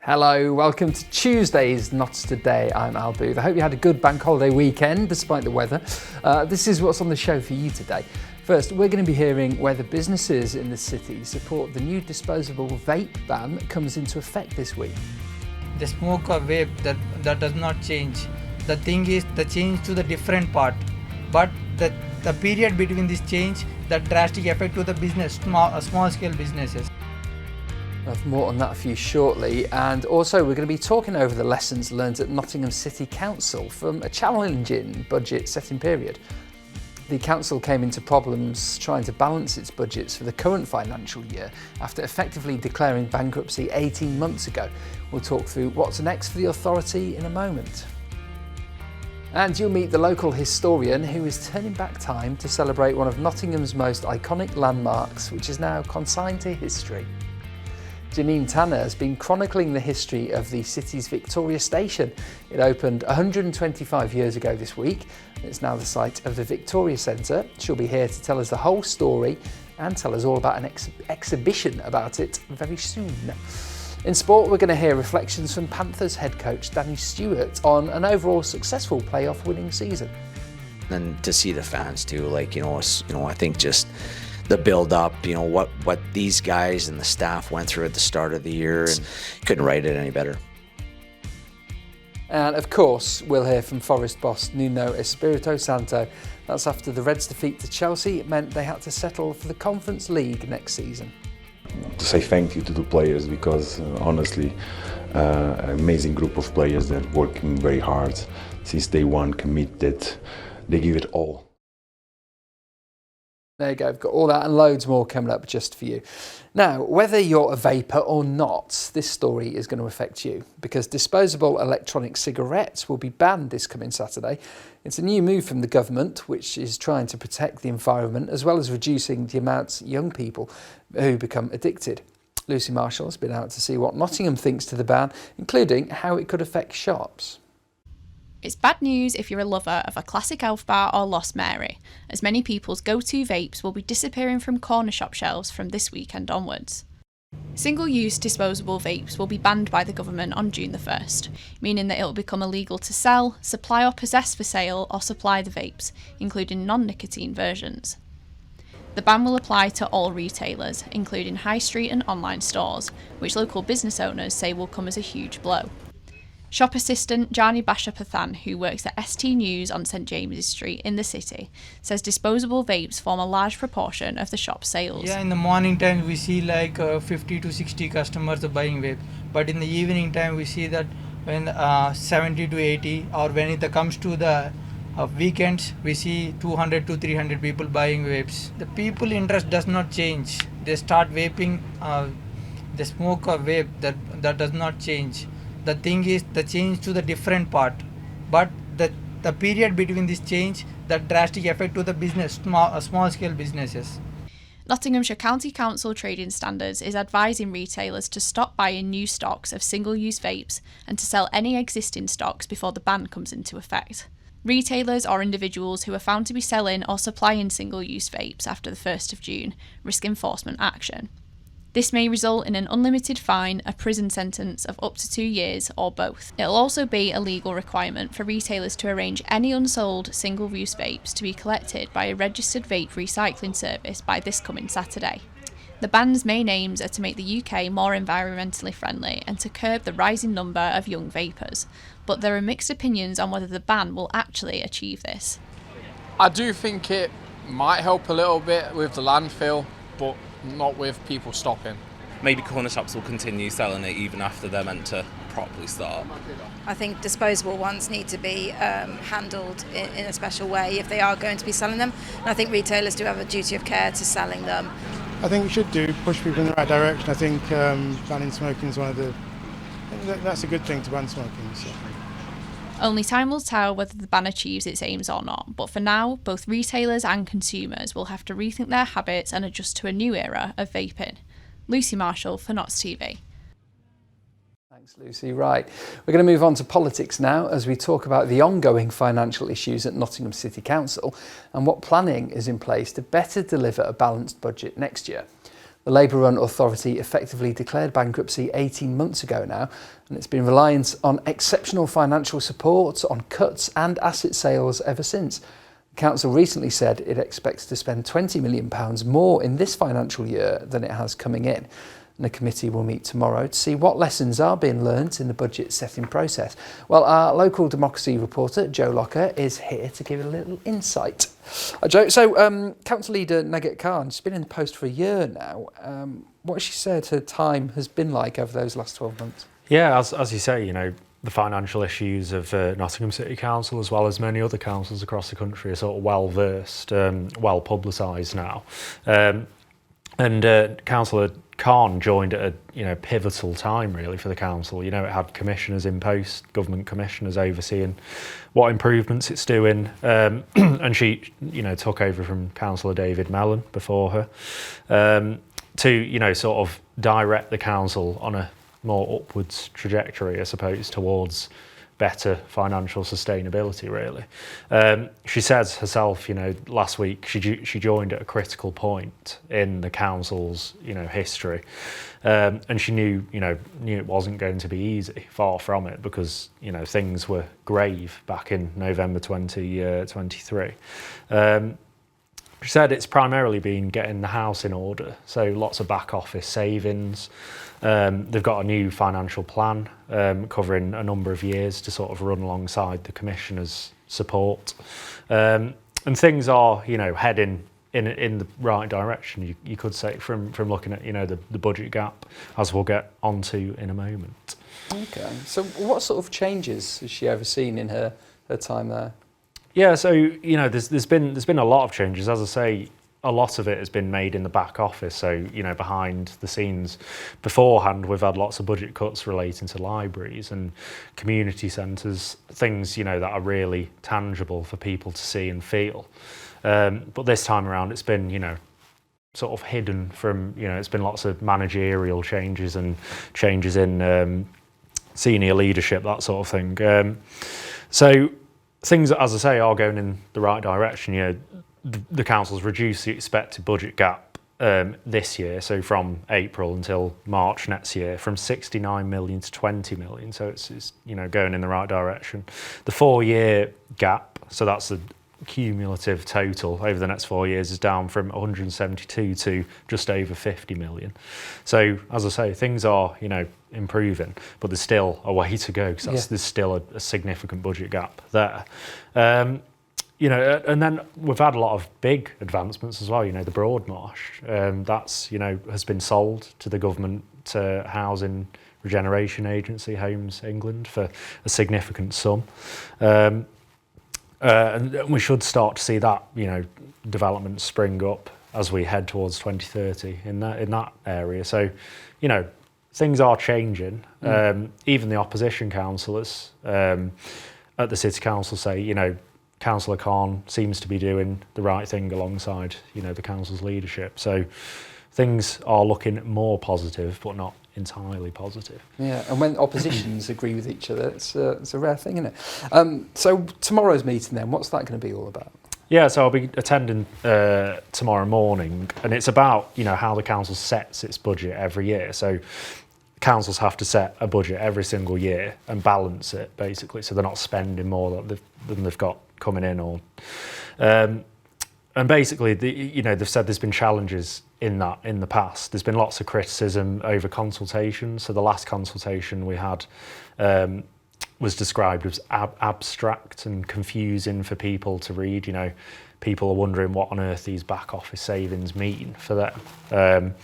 Hello, welcome to Tuesday's Not Today. I'm Al Booth. I hope you had a good bank holiday weekend despite the weather. This is what's on the show for you today. First, we're going to be hearing whether businesses in the city support the new disposable vape ban that comes into effect this week. The smoke or vape, that does not change. The thing is the change to the different part, but the period between this change, that drastic effect to the business, small scale businesses. I'll have more on that for you shortly, and also we're going to be talking over the lessons learned at Nottingham City Council from a challenging budget setting period. The council came into problems trying to balance its budgets for the current financial year after effectively declaring bankruptcy 18 months ago. We'll talk through what's next for the authority in a moment. And you'll meet the local historian who is turning back time to celebrate one of Nottingham's most iconic landmarks, which is now consigned to history. Janine Tanner has been chronicling the history of the city's Victoria Station. It opened 125 years ago this week. It's now the site of the Victoria Centre. She'll be here to tell us the whole story and tell us all about an exhibition about it very soon. In sport, we're going to hear reflections from Panthers head coach Danny Stewart on an overall successful playoff winning season. And to see the fans too, I think just the build up, what these guys and the staff went through at the start of the year, and couldn't write it any better. And of course, we'll hear from Forest boss Nuno Espirito Santo. That's after the Reds' defeat to Chelsea. It meant they had to settle for the Conference League next season. To say thank you to the players, because honestly, an amazing group of players that are working very hard since day one, committed, they give it all. There you go, I've got all that and loads more coming up just for you. Now, whether you're a vapor or not, this story is going to affect you because disposable electronic cigarettes will be banned this coming Saturday. It's a new move from the government, which is trying to protect the environment as well as reducing the amount of young people who become addicted. Lucy Marshall has been out to see what Nottingham thinks to the ban, including how it could affect shops. It's bad news if you're a lover of a classic Elf bar or Lost Mary, as many people's go-to vapes will be disappearing from corner shop shelves from this weekend onwards. Single-use disposable vapes will be banned by the government on June the 1st, meaning that it will become illegal to sell, supply or possess for sale or supply the vapes, including non-nicotine versions. The ban will apply to all retailers, including high street and online stores, which local business owners say will come as a huge blow. Shop assistant Jani Bashapathan, who works at ST News on St James's Street in the city, says disposable vapes form a large proportion of the shop's sales. Yeah, in the morning time we see 50 to 60 customers are buying vape, but in the evening time we see that when 70 to 80, or when it comes to the weekends we see 200 to 300 people buying vapes. The people interest does not change. They start vaping, the smoke or vape, that does not change. The thing is the change to the different part, but the period between this change, that drastic effect to the business, small scale businesses. Nottinghamshire County Council Trading Standards is advising retailers to stop buying new stocks of single-use vapes and to sell any existing stocks before the ban comes into effect. Retailers or individuals who are found to be selling or supplying single-use vapes after the 1st of June risk enforcement action. This may result in an unlimited fine, a prison sentence of up to 2 years, or both. It'll also be a legal requirement for retailers to arrange any unsold single-use vapes to be collected by a registered vape recycling service by this coming Saturday. The ban's main aims are to make the UK more environmentally friendly and to curb the rising number of young vapors, but there are mixed opinions on whether the ban will actually achieve this. I do think it might help a little bit with the landfill, but not with people stopping. Maybe corner shops will continue selling it even after they're meant to properly start. I think disposable ones need to be handled in a special way if they are going to be selling them. And I think retailers do have a duty of care to selling them. I think we should push people in the right direction. I think banning smoking is that's a good thing to ban smoking. So. Only time will tell whether the ban achieves its aims or not, but for now, both retailers and consumers will have to rethink their habits and adjust to a new era of vaping. Lucy Marshall for Notts TV. Thanks, Lucy. Right, we're going to move on to politics now as we talk about the ongoing financial issues at Nottingham City Council and what planning is in place to better deliver a balanced budget next year. The Labour-run authority effectively declared bankruptcy 18 months ago now, and it's been reliant on exceptional financial support, on cuts and asset sales ever since. The council recently said it expects to spend £20 million more in this financial year than it has coming in. And the committee will meet tomorrow to see what lessons are being learnt in the budget setting process. Well, our local democracy reporter, Joe Locker, is here to give a little insight. Joe, so Council Leader Nagat Khan, she's been in the post for a year now. What has she said her time has been like over those last 12 months? Yeah, as you say, the financial issues of Nottingham City Council, as well as many other councils across the country, are sort of well versed, well publicised now. And Councillor Khan joined at a pivotal time really for the council. It had commissioners in post, government commissioners overseeing what improvements it's doing, and she took over from Councillor David Mellon before her to sort of direct the council on a more upwards trajectory, I suppose, towards better financial sustainability, really. She says herself, last week she joined at a critical point in the council's, history, and she knew it wasn't going to be easy, far from it, because things were grave back in November 2023. She said it's primarily been getting the house in order, so lots of back office savings. They've got a new financial plan covering a number of years to sort of run alongside the Commissioner's support. And things are, heading in the right direction, you could say, from looking at, the budget gap, as we'll get onto in a moment. Okay, so what sort of changes has she overseen in her time there? Yeah, so there's been a lot of changes. As I say, a lot of it has been made in the back office. So behind the scenes, beforehand, we've had lots of budget cuts relating to libraries and community centres, things that are really tangible for people to see and feel. But this time around, it's been sort of hidden from it's been lots of managerial changes and changes in senior leadership, that sort of thing. So things, as I say, are going in the right direction. The council's reduced the expected budget gap this year, so from April until March next year, from 69 million to 20 million. So it's going in the right direction. The 4-year gap, so that's the cumulative total over the next 4 years, is down from 172 to just over 50 million. So as I say, things are improving, but there's still a way to go, because there's still a significant budget gap there. And then we've had a lot of big advancements as well. The Broadmarsh, that's has been sold to the government housing regeneration agency, Homes England, for a significant sum. And we should start to see that development spring up as we head towards 2030 in that area. So things are changing. Even the opposition councillors at the City Council say Councillor Khan seems to be doing the right thing alongside the council's leadership. So things are looking more positive, but not entirely positive. Yeah, and when oppositions agree with each other, it's a rare thing, isn't it? So tomorrow's meeting then, what's that going to be all about? Yeah, so I'll be attending tomorrow morning, and it's about how the council sets its budget every year. So councils have to set a budget every single year and balance it, basically, so they're not spending more than they've got coming in. Or and basically, they've said there's been challenges in that in the past. There's been lots of criticism over consultation. So the last consultation we had was described as abstract and confusing for people to read. People are wondering what on earth these back office savings mean for them.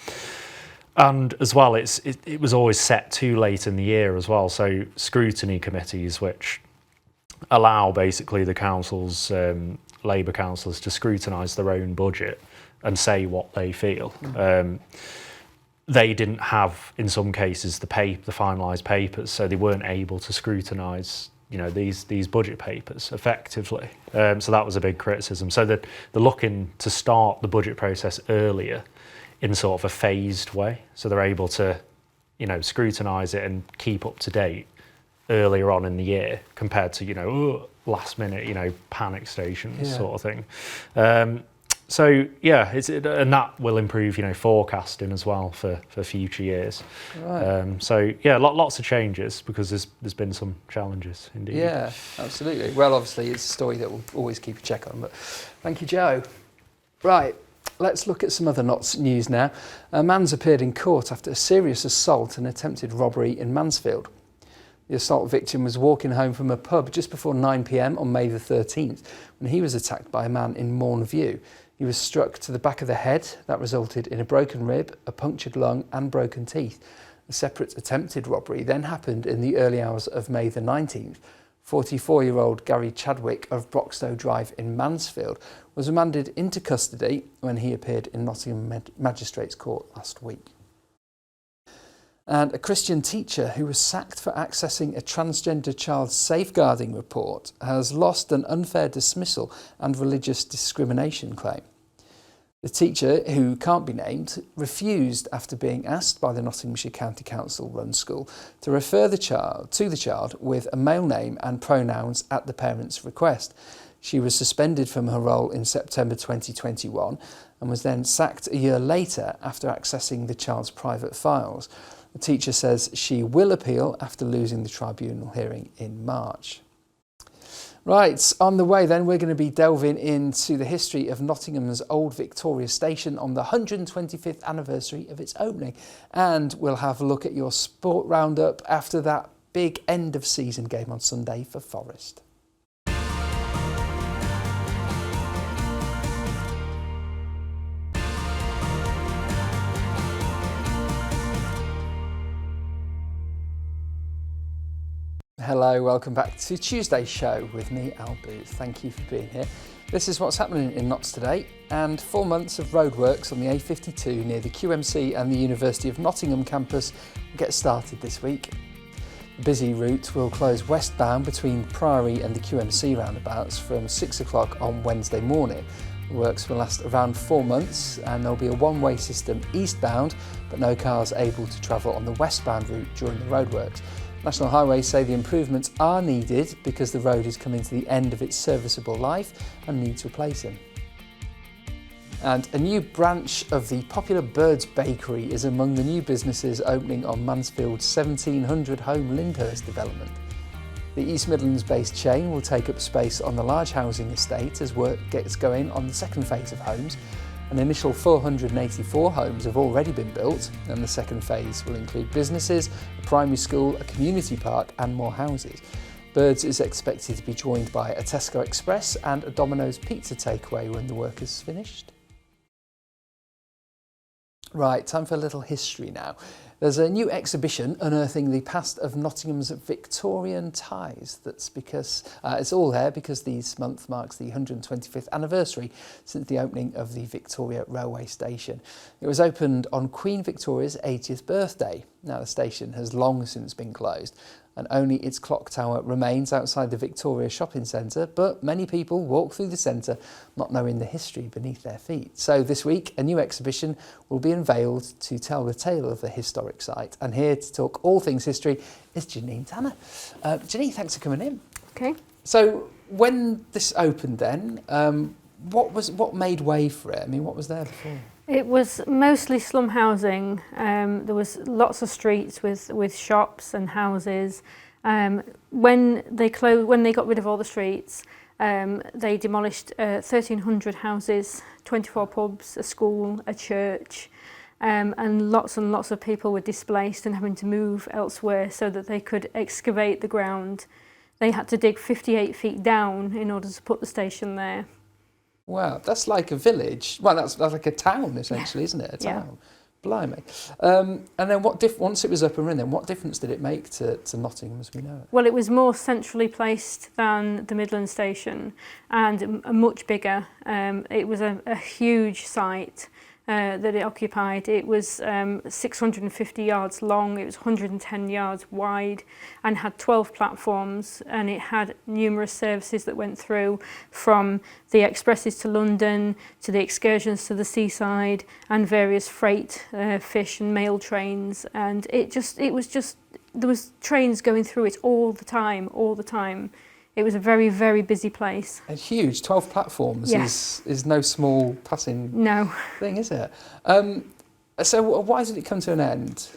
And as well, it was always set too late in the year as well. So scrutiny committees, which allow basically the council's Labour councillors to scrutinise their own budget and say what they feel. They didn't have, in some cases, the finalised papers, so they weren't able to scrutinise these budget papers effectively. So that was a big criticism. So that they're looking to start the budget process earlier in sort of a phased way, so they're able to scrutinise it and keep up to date earlier on in the year compared to last minute panic stations sort of thing. So yeah, and that will improve, forecasting as well for future years. Right. So yeah, lots of changes because there's been some challenges indeed. Yeah, absolutely. Well, obviously it's a story that we'll always keep a check on. But thank you, Joe. Right, let's look at some other Notts news now. A man's appeared in court after a serious assault and attempted robbery in Mansfield. The assault victim was walking home from a pub just before 9 p.m. on May the 13th when he was attacked by a man in Morn View. He was struck to the back of the head. That resulted in a broken rib, a punctured lung and broken teeth. A separate attempted robbery then happened in the early hours of May the 19th. 44-year-old Gary Chadwick of Broxtowe Drive in Mansfield was remanded into custody when he appeared in Nottingham Magistrates Court last week. And a Christian teacher who was sacked for accessing a transgender child's safeguarding report has lost an unfair dismissal and religious discrimination claim. The teacher, who can't be named, refused after being asked by the Nottinghamshire County Council run school to refer the child with a male name and pronouns at the parent's request. She was suspended from her role in September 2021 and was then sacked a year later after accessing the child's private files. The teacher says she will appeal after losing the tribunal hearing in March. Right, on the way then, we're going to be delving into the history of Nottingham's Old Victoria Station on the 125th anniversary of its opening. And we'll have a look at your sport roundup after that big end of season game on Sunday for Forest. Hello, welcome back to Tuesday's show with me, Al Booth. Thank you for being here. This is what's happening in Notts today, and 4 months of roadworks on the A52 near the QMC and the University of Nottingham campus will get started this week. The busy route will close westbound between Priory and the QMC roundabouts from 6 o'clock on Wednesday morning. The works will last around 4 months and there'll be a one-way system eastbound, but no cars able to travel on the westbound route during the roadworks. National Highways say the improvements are needed because the road is coming to the end of its serviceable life and needs replacing. And a new branch of the popular Birds Bakery is among the new businesses opening on Mansfield's 1700 home Lyndhurst development. The East Midlands based chain will take up space on the large housing estate as work gets going on the second phase of homes. An initial 484 homes have already been built, and the second phase will include businesses, a primary school, a community park and more houses. Birds is expected to be joined by a Tesco Express and a Domino's pizza takeaway when the work is finished. Right, time for a little history now. There's a new exhibition unearthing the past of Nottingham's Victorian ties. That's because it's all there because this month marks the 125th anniversary since the opening of the Victoria Railway Station. It was opened on Queen Victoria's 80th birthday. Now the station has long since been closed and only its clock tower remains outside the Victoria Shopping Centre, but many people walk through the centre not knowing the history beneath their feet. So this week, a new exhibition will be unveiled to tell the tale of the historic site. And here to talk all things history is Janine Tanner. Janine, thanks for coming in. Okay. So when this opened then, what made way for it? I mean, what was there before? It was mostly slum housing. There was lots of streets with shops and houses. When they got rid of all the streets, they demolished 1,300 houses, 24 pubs, a school, a church, and lots of people were displaced and having to move elsewhere so that they could excavate the ground. They had to dig 58 feet down in order to put the station there. Wow, that's like a village. Well, that's like a town, essentially, isn't it? A town. Yeah. Blimey. And then once it was up and running, what difference did it make to Nottingham as we know it? Well, it was more centrally placed than the Midland Station and much bigger. It was a huge site that it occupied. It was 650 yards long, it was 110 yards wide and had 12 platforms, and it had numerous services that went through, from the expresses to London to the excursions to the seaside and various freight, fish and mail trains, and there was trains going through it all the time. It was a very, very busy place. And huge, 12 platforms is no small passing thing, is it? So why did it come to an end?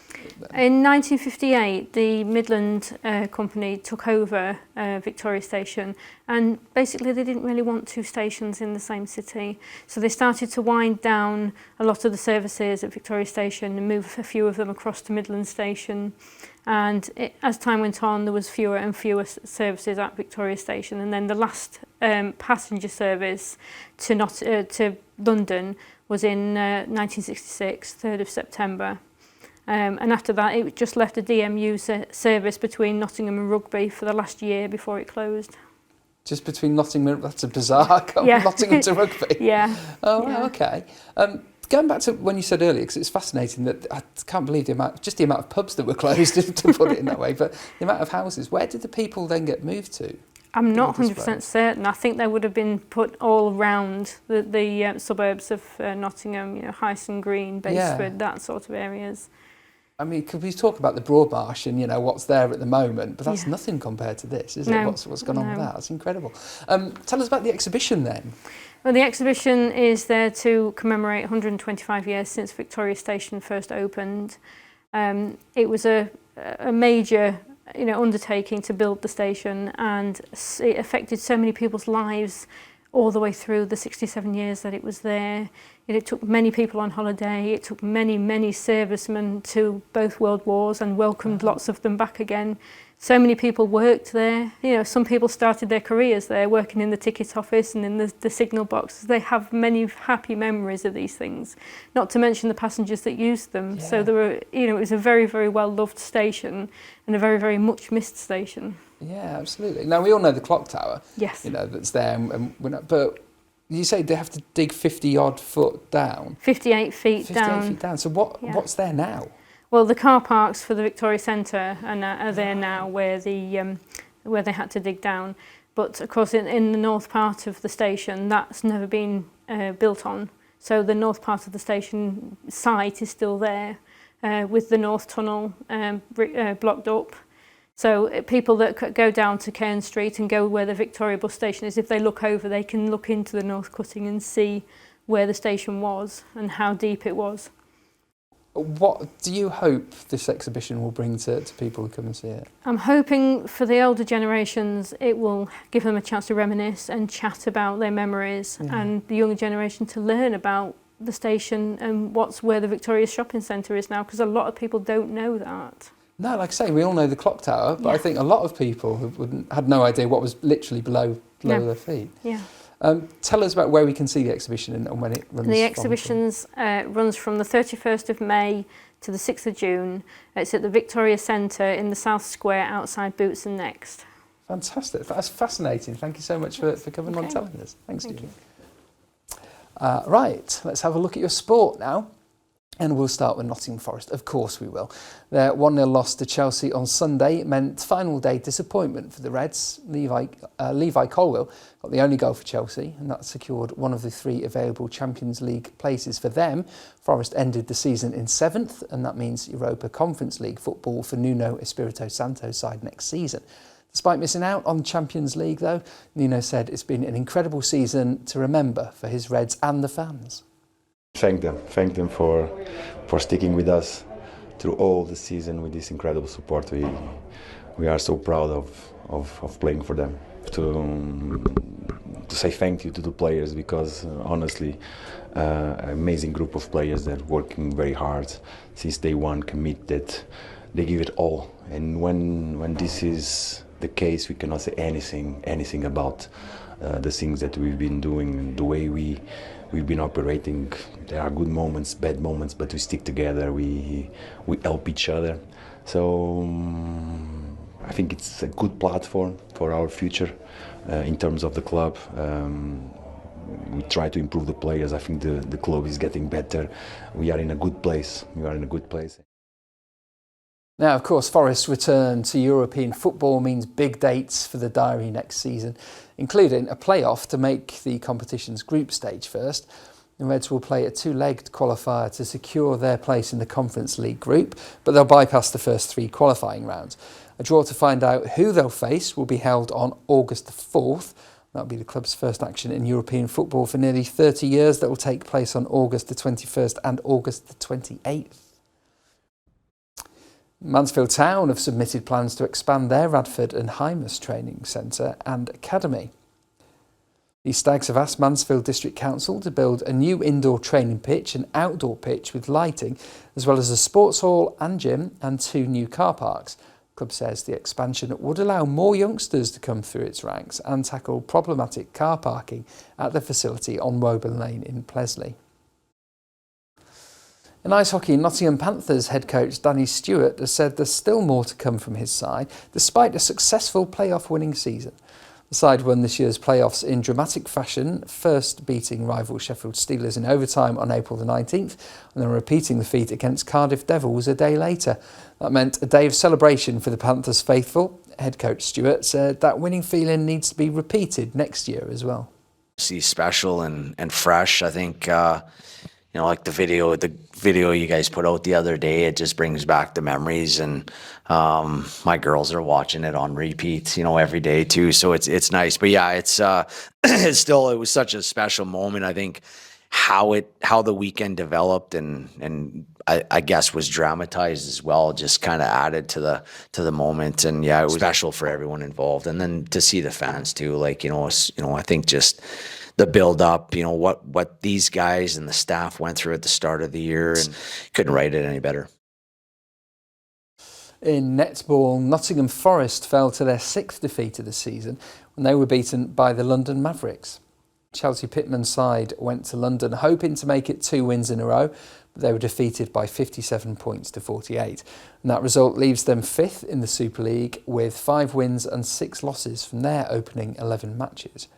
In 1958, the Midland Company took over Victoria Station, and basically they didn't really want two stations in the same city. So they started to wind down a lot of the services at Victoria Station and move a few of them across to Midland Station. And as time went on, there was fewer and fewer services at Victoria Station. And then the last passenger service to London was in 1966, 3rd of September. And after that, it just left a DMU service between Nottingham and Rugby for the last year before it closed. Just between Nottingham, that's a bizarre Nottingham to Rugby. Yeah. Oh, yeah. Okay. Going back to when you said earlier, because it's fascinating that I can't believe the amount of pubs that were closed, to put it in that way, but the amount of houses. Where did the people then get moved to? I'm not 100% certain. I think they would have been put all around the suburbs of Nottingham, Hyson Green, Baseford, that sort of areas. I mean, could we talk about the Broadmarsh and what's there at the moment? But that's nothing compared to this, is it? What's going on with that? That's incredible. Tell us about the exhibition then. Well, the exhibition is there to commemorate 125 years since Victoria Station first opened. It was a major undertaking to build the station, and it affected so many people's lives all the way through the 67 years that it was there. It took many people on holiday. It took many, many servicemen to both world wars and welcomed lots of them back again. So many people worked there. Some people started their careers there, working in the ticket office and in the signal boxes. They have many happy memories of these things, not to mention the passengers that used them. Yeah. So there were, it was a very, very well-loved station and a very, very much missed station. Yeah, absolutely. Now, we all know the clock tower, yes, that's there, but you say they have to dig 50-odd foot down? 58 feet down. 58 feet down. So what's there now? Well, the car parks for the Victoria Centre are there now, where they had to dig down. But of course, in the north part of the station, that's never been built on. So the north part of the station site is still there, with the north tunnel blocked up. So people that go down to Cairn Street and go where the Victoria bus station is, if they look over, they can look into the north cutting and see where the station was and how deep it was. What do you hope this exhibition will bring to people who come and see it? I'm hoping for the older generations it will give them a chance to reminisce and chat about their memories, and the younger generation to learn about the station and where the Victoria Shopping Centre is now, because a lot of people don't know that. No, like I say, we all know the clock tower, but I think a lot of people had no idea what was literally below their feet. Yeah. Tell us about where we can see the exhibition and when it runs. The exhibition runs from the 31st of May to the 6th of June. It's at the Victoria Centre in the South Square outside Boots and Next. Fantastic. That's fascinating. Thank you so much for coming on and telling us. Thanks, Julie. Right, let's have a look at your sport now. And we'll start with Nottingham Forest. Of course we will. Their 1-0 loss to Chelsea on Sunday meant final day disappointment for the Reds. Levi Colwill got the only goal for Chelsea, and that secured one of the 3 available Champions League places for them. Forest ended the season in 7th, and that means Europa Conference League football for Nuno Espirito Santo's side next season. Despite missing out on Champions League though, Nuno said it's been an incredible season to remember for his Reds and the fans. Thank them for sticking with us through all the season with this incredible support. We are so proud of playing for them. To say thank you to the players, because honestly, an amazing group of players that working very hard since day one, committed, they give it all. And when this is the case, we cannot say anything about the things that we've been doing, the way we've been operating. There are good moments, bad moments, but we stick together, we help each other. So I think it's a good platform for our future in terms of the club. We try to improve the players. I think the club is getting better. We are in a good place. Now, of course, Forest's return to European football means big dates for the diary next season, including a playoff to make the competition's group stage first. The Reds will play a two-legged qualifier to secure their place in the Conference League group, but they'll bypass the first 3 qualifying rounds. A draw to find out who they'll face will be held on August the 4th. That'll be the club's first action in European football for nearly 30 years. That will take place on August the 21st and August the 28th. Mansfield Town have submitted plans to expand their Radford and Hymas training centre and academy. The Stags have asked Mansfield District Council to build a new indoor training pitch and outdoor pitch with lighting, as well as a sports hall and gym and 2 new car parks. The club says the expansion would allow more youngsters to come through its ranks and tackle problematic car parking at the facility on Woburn Lane in Plesley. In ice hockey, Nottingham Panthers head coach Danny Stewart has said there's still more to come from his side, despite a successful playoff winning season. The side won this year's playoffs in dramatic fashion, first beating rival Sheffield Steelers in overtime on April the 19th, and then repeating the feat against Cardiff Devils a day later. That meant a day of celebration for the Panthers faithful. Head coach Stewart said that winning feeling needs to be repeated next year as well. See, special and fresh. I think like the video you guys put out the other day, it just brings back the memories, and my girls are watching it on repeat, every day too. So it's nice. But yeah, it was such a special moment. I think how the weekend developed and I guess was dramatized as well, just kind of added to the moment. And yeah, it was special for everyone involved. And then to see the fans too, I think just the build up, what these guys and the staff went through at the start of the year, and couldn't write it any better. In netball, Nottingham Forest fell to their 6th defeat of the season when they were beaten by the London Mavericks. Chelsea Pittman's side went to London hoping to make it 2 wins in a row, but they were defeated by 57 points to 48. And that result leaves them 5th in the Super League with 5 wins and 6 losses from their opening 11 matches.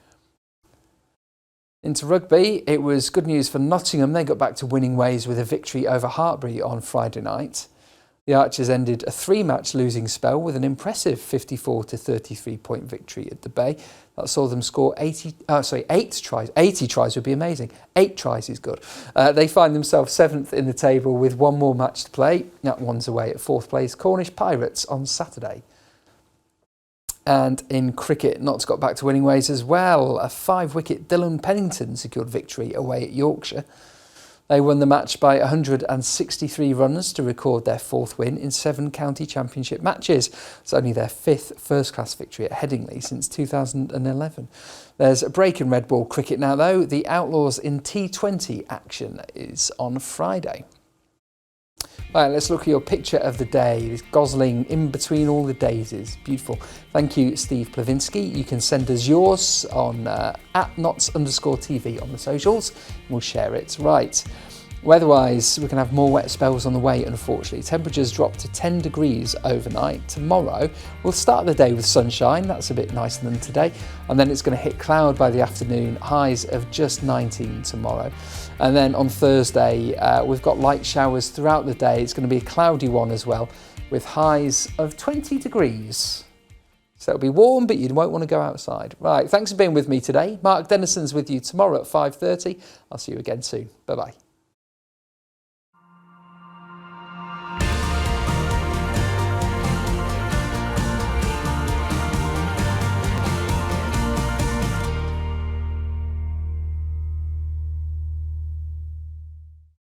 Into rugby, it was good news for Nottingham. They got back to winning ways with a victory over Hartpury on Friday night. The Archers ended a 3-match losing spell with an impressive 54 to 33 point victory at the Bay. That saw them score 8 tries. 80 tries would be amazing. 8 tries is good. They find themselves 7th in the table with 1 more match to play. That one's away at 4th place Cornish Pirates on Saturday. And in cricket, Notts got back to winning ways as well. A 5-wicket Dylan Pennington secured victory away at Yorkshire. They won the match by 163 runs to record their 4th win in 7 county championship matches. It's only their 5th first-class victory at Headingley since 2011. There's a break in red ball cricket now, though. The Outlaws in T20 action is on Friday. Right, let's look at your picture of the day. This gosling in between all the daisies. Beautiful. Thank you, Steve Plavinsky. You can send us yours on @Notts_TV on the socials. We'll share it. Right. Weather-wise, we can have more wet spells on the way, unfortunately. Temperatures drop to 10 degrees overnight. Tomorrow, we'll start the day with sunshine. That's a bit nicer than today. And then it's going to hit cloud by the afternoon. Highs of just 19 tomorrow. And then on Thursday, we've got light showers throughout the day. It's going to be a cloudy one as well, with highs of 20 degrees. So it'll be warm, but you won't want to go outside. Right, thanks for being with me today. Mark Dennison's with you tomorrow at 5:30. I'll see you again soon. Bye-bye.